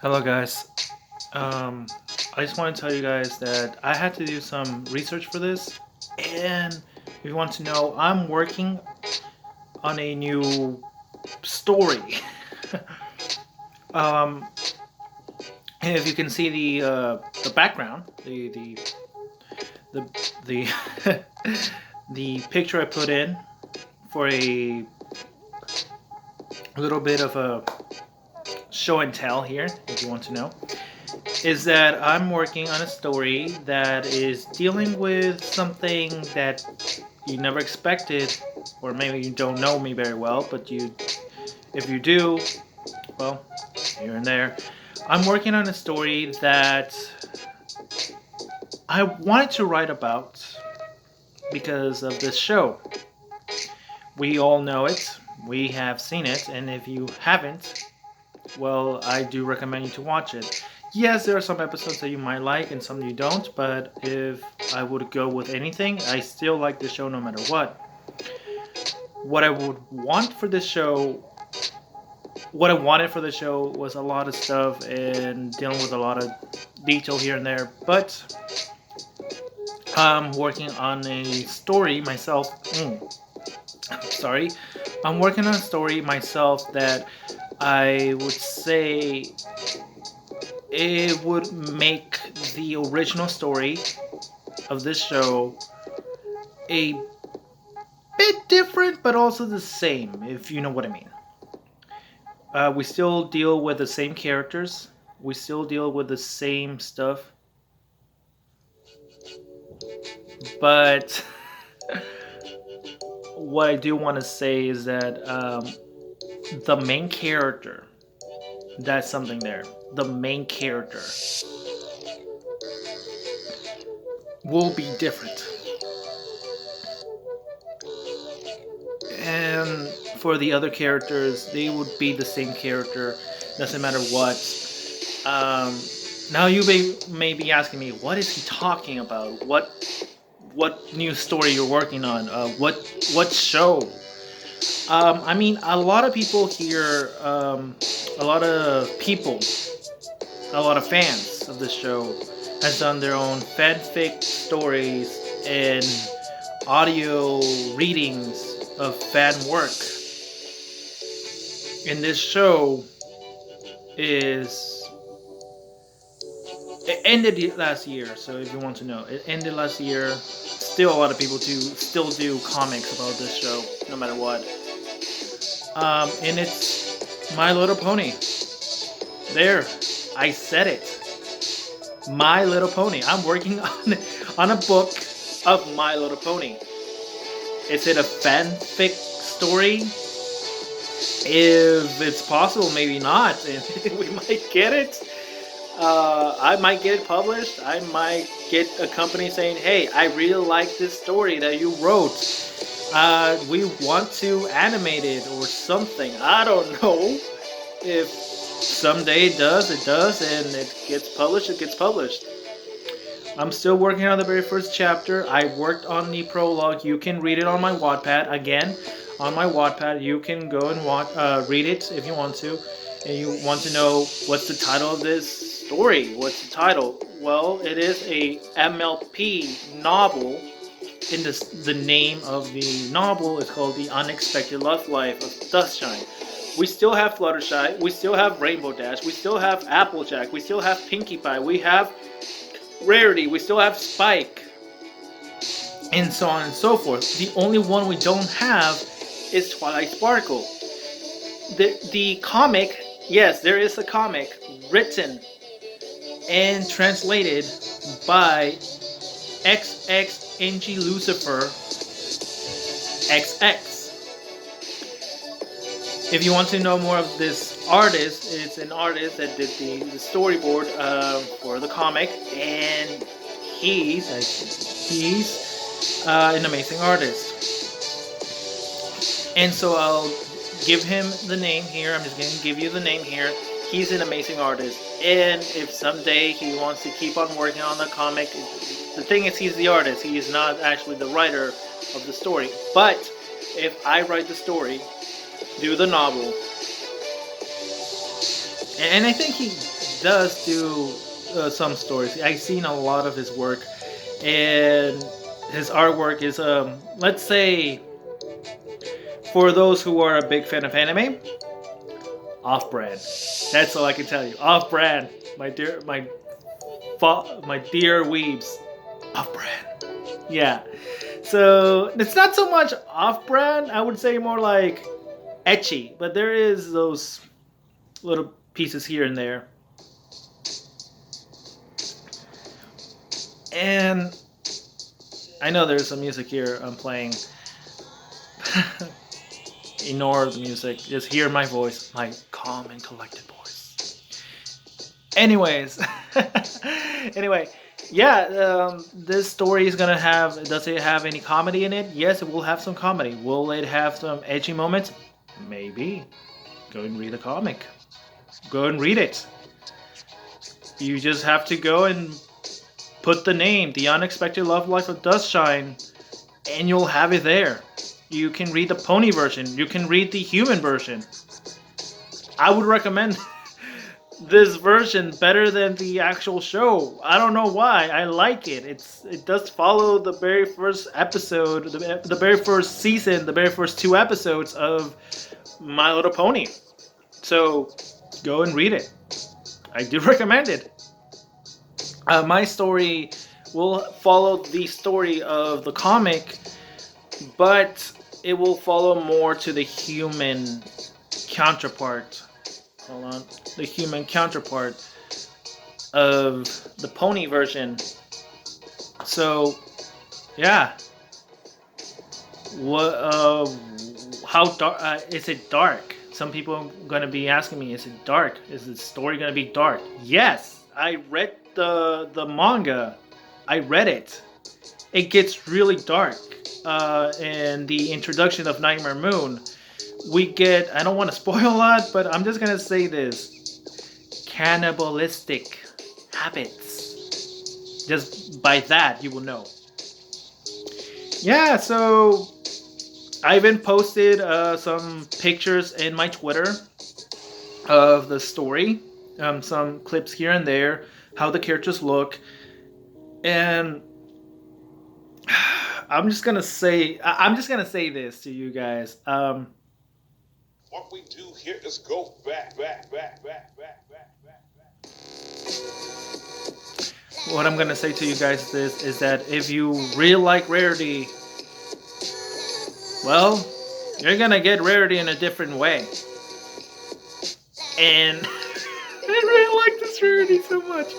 Hello, guys. Um, I just want to tell you guys that I had to do some research for this, and if you want to know, I'm working on a new story. um, and if you can see the background, the the the picture I put in for a little bit of a show and tell here, if you want to know, is that I'm working on a story that is dealing with something that you never expected, or maybe you don't know me very well, but if you do, well, here and there. I'm working on a story that I wanted to write about because of this show. We all know it, we have seen it, and if you haven't, well, I do recommend you to watch it. Yes, there are some episodes that you might like and some you don't, but if I would go with anything, I still like the show no matter what. What I would want for this show, what I wanted for the show was a lot of stuff and dealing with a lot of detail here and there, but I'm working on a story myself. Sorry. I'm working on a story myself that I would say it would make the original story of this show a bit different, but also the same, if you know what I mean. We still deal with the same characters, we still deal with the same stuff, but what I do want to say is that the main character, that's something there. The main character will be different. And for the other characters, they would be the same character, doesn't matter what. Um, Now you may be asking me, what is he talking about? What new story you're working on? What show? I mean, a lot of people here, a lot of people, a lot of fans of this show has done their own fanfic stories and audio readings of fan work. And this show is it ended last year, so if you want to know, it ended last year. Still, a lot of people still do comics about this show, no matter what. And it's My Little Pony. There, I said it. My Little Pony. I'm working on a book of My Little Pony. Is it a fanfic story? If it's possible, maybe not. We might get it. I might get it published. I might get a company saying, "Hey, I really like this story that you wrote. We want to animate it or something." I don't know. If someday it does, and it gets published, it gets published. I'm still working on the very first chapter. I worked on the prologue. You can read it on my Wattpad. Again, on my Wattpad, you can go and read it if you want to. And you want to know what's the title of this story? What's the title? Well, it is a MLP novel. In the name of the novel is called The Unexpected Love Life of Dusk. We still have Fluttershy, we still have Rainbow Dash, we still have Applejack, we still have Pinkie Pie, we have Rarity, we still have Spike, and so on and so forth. The only one we don't have is Twilight Sparkle. The comic, yes, there is a comic written and translated by XXNG Lucifer XX. If you want to know more of this artist, it's an artist that did the storyboard for the comic, and he's an amazing artist. And so I'll give him the name here. I'm just going to give you the name here. He's an amazing artist, and if someday he wants to keep on working on the comic, the thing is, he's the artist. He is not actually the writer of the story. But if I write the story, do the novel, and I think he does do some stories. I've seen a lot of his work, and his artwork is, let's say, for those who are a big fan of anime, off-brand. That's all I can tell you. Off-brand, my dear weebs. Off-brand. Yeah. So it's not so much off-brand. I would say more like etchy, but there is those little pieces here and there. And I know there's some music here I'm playing. Ignore the music. Just hear my voice, my calm and collected voice. Anyways, yeah, this story is gonna have. Does it have any comedy in it? Yes, it will have some comedy. Will it have some edgy moments? Maybe. Go and read the comic. Go and read it. You just have to go and put the name, The Unexpected Love Life of Dustshine, and you'll have it there. You can read the pony version. You can read the human version. I would recommend this version better than the actual show. I don't know why. I like it. It does follow the very first episode, the very first season, the very first 2 episodes of My Little Pony. So go and read it. I do recommend it. My story will follow the story of the comic, but it will follow more to the human counterpart. Hold on. The human counterpart of the pony version. So, yeah. What? How dark? Is it dark? Some people are gonna be asking me, is it dark? Is the story gonna be dark? Yes, I read the manga. I read it. It gets really dark. In the introduction of Nightmare Moon, we get, I don't want to spoil a lot, but I'm just gonna say this: cannibalistic habits. Just by that, you will know. Yeah, so I even posted some pictures in my Twitter of the story, some clips here and there, how the characters look, and I'm just gonna say this to you guys. What we do here is go back. What I'm gonna say to you guys is that if you really like Rarity, well, you're gonna get Rarity in a different way. And I really like this Rarity so much.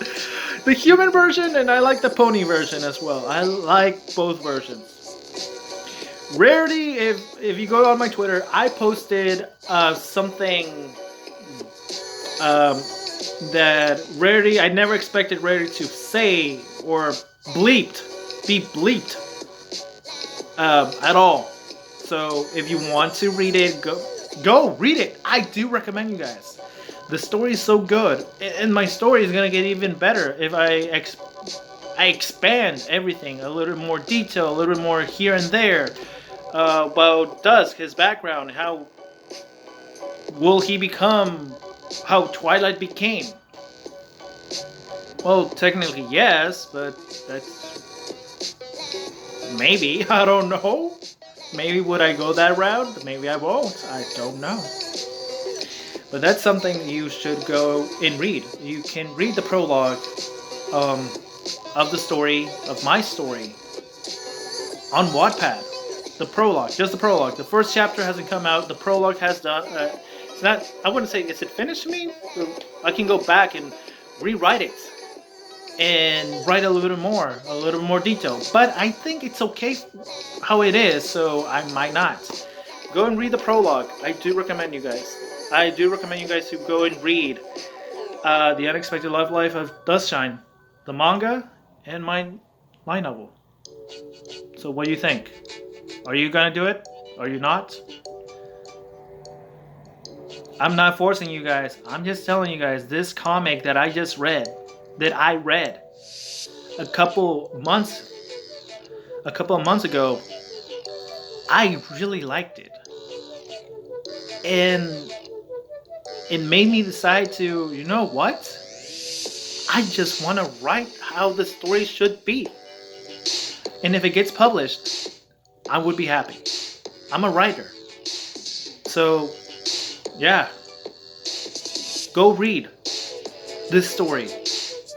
The human version, and I like the pony version as well. I like both versions. Rarity, if you go on my Twitter, I posted something that Rarity, I never expected Rarity to say or be bleeped at all. So if you want to read it, go read it. I do recommend you guys. The story is so good, and my story is gonna get even better if I expand everything, a little more detail, a little bit more here and there about Dusk, his background, how will he become, how Twilight became. Well, technically yes, but that's maybe, I don't know. Maybe would I go that route? Maybe I won't. I don't know. But that's something you should go and read. You can read the prologue of the story, of my story, on Wattpad. The prologue, just the prologue. The first chapter hasn't come out. The prologue has done. It's not. I wouldn't say. Is it finished? Me? I can go back and rewrite it and write a little more detail. But I think it's okay how it is, so I might not. Go and read the prologue. I do recommend you guys. I do recommend you guys to go and read The Unexpected Love Life of Dustshine, the manga, and my novel. So what do you think? Are you gonna do it? Are you not? I'm not forcing you guys. I'm just telling you guys this comic that I read a couple of months ago, I really liked it. And it made me decide to, you know what? I just want to write how the story should be. And if it gets published, I would be happy. I'm a writer. So, yeah. Go read this story.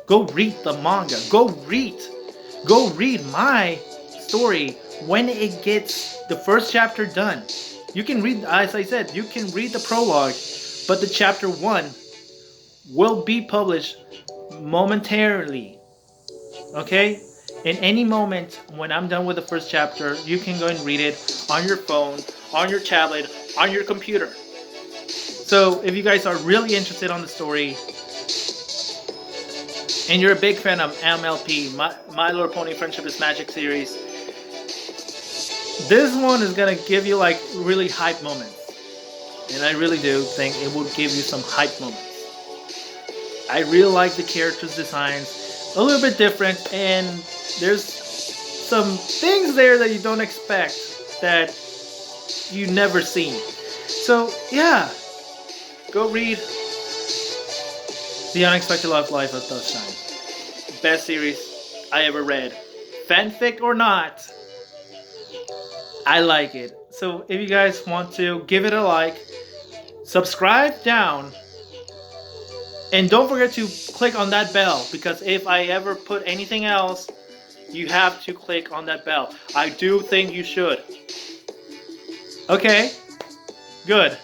Go read the manga. Go read my story when it gets the first chapter done. You can read, as I said, you can read the prologue, but the chapter 1 will be published momentarily. Okay? In any moment when I'm done with the first chapter, you can go and read it on your phone, on your tablet, on your computer. So if you guys are really interested on the story, and you're a big fan of MLP, My Little Pony Friendship is Magic series, this one is gonna give you like really hype moments. And I really do think it will give you some hype moments. I really like the characters' designs, a little bit different, and there's some things there that you don't expect that you never seen. So yeah, go read The Unexpected Life of Dusk. Best series I ever read. Fanfic or not, I like it. So if you guys want to give it a like, subscribe down, and don't forget to click on that bell, because if I ever put anything else, you have to click on that bell. I do think you should. Okay, good.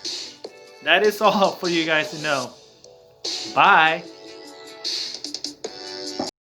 That is all for you guys to know. Bye.